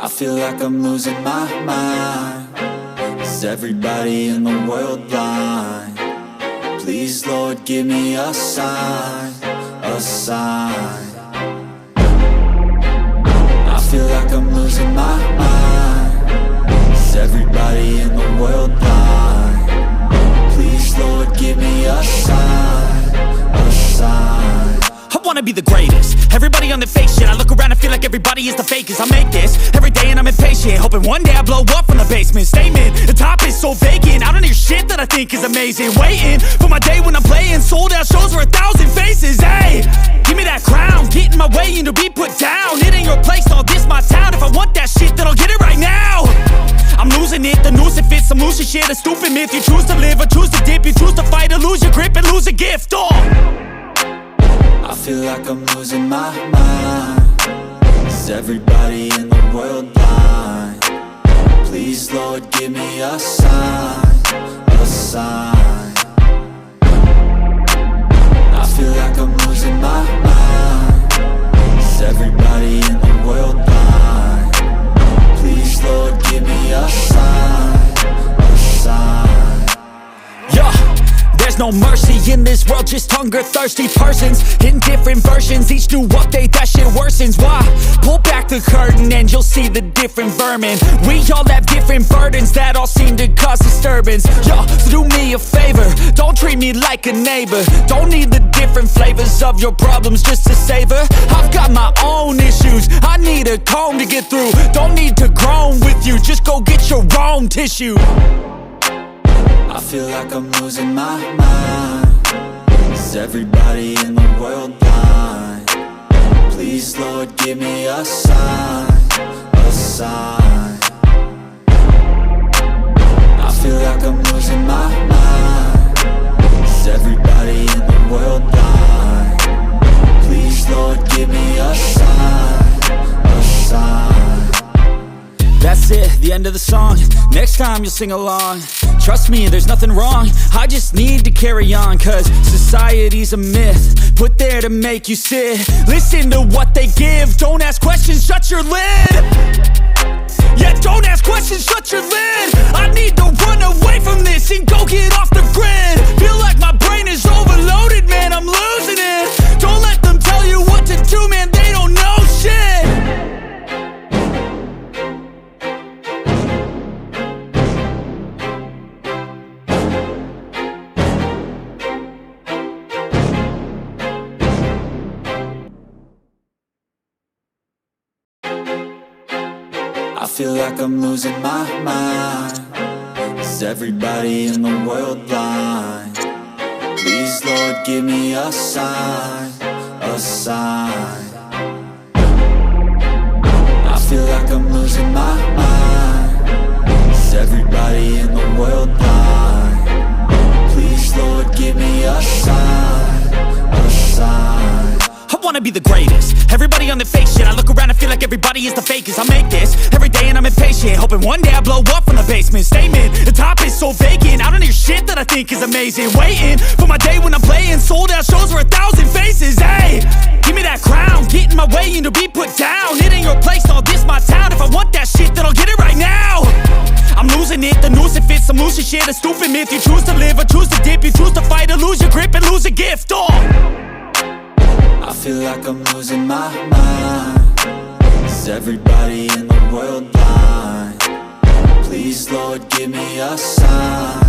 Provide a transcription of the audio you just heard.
I feel like I'm losing my mind. Is everybody in the world blind? Please, Lord, give me a sign, a sign. I feel like I'm losing my mind. Is everybody in the world blind? Please, Lord, give me a sign, a sign. I wanna be the greatest. Everybody on the fake shit. I look around and feel like everybody is the fakest. I make this every day and I'm impatient, hoping one day I blow up from the basement. Statement, the top is so vacant. I don't hear shit that I think is amazing. Waiting for my day when I'm playing sold out shows for 1,000 faces. Hey, give me that crown, get in my way and to be put down. It ain't your place, no, this my town. If I want that shit, then I'll get it right now. I'm losing it, the noose it fits. I'm losing shit, a stupid myth. You choose to live or choose to dip. You choose to fight or lose your grip and lose a gift. I feel like I'm losing my mind. Is everybody in the world blind? Please, Lord, give me a sign, a sign. I feel like I'm losing my mind. Is everybody in the world blind? Please, Lord, give me a sign, a sign. Yeah. There's no mercy in this world, just hunger-thirsty persons in different versions. Each new update, that shit worsens. Why? Pull back the curtain and you'll see the different vermin. We all have different burdens that all seem to cause disturbance. Yo, so do me a favor, don't treat me like a neighbor. Don't need the different flavors of your problems just to savor. I've got my own issues, I need a comb to get through. Don't need to groan with you, just go get your own tissue. I feel like I'm losing my mind. Is everybody in the world blind? Please, Lord, give me a sign, a sign. I feel like I'm losing my mind. Is everybody in the world blind? Please, Lord, give me a sign, a sign. That's it, the end of the song. Next time you'll sing along. Trust me, there's nothing wrong. I just need to carry on, cause society's a myth put there to make you sit. Listen to what they give. Don't ask questions, shut your lid. Yeah, don't ask questions, shut your lid. I need to run away from this and go get off the grid. Feel like my brain is overloaded, man, I'm losing it. Don't let them tell you what to do, man, they don't know shit. I feel like I'm losing my mind. Is everybody in the world blind? Please, Lord, give me a sign, a sign. I feel like I'm losing my mind. Is everybody in the world blind? Please, Lord, give me a sign, a sign. I wanna be the greatest. Everybody on the fake shit. I look around and feel like everybody is the fakest. I make this every day and I'm impatient, hoping one day I blow up from the basement. Statement, the top is so vacant. I don't hear shit that I think is amazing. Waiting for my day when I'm playing sold out shows for 1,000 faces. Hey, give me that crown, get in my way and to be put down. It ain't your place, no, this my town. If I want that shit, then I'll get it right now. I'm losing it, the noose it fits. I'm losing shit, a stupid myth. You choose to live or choose to dip. You choose to fight or lose your grip and lose a gift. I feel like I'm losing my mind. Is everybody in the world blind? Please, Lord, give me a sign,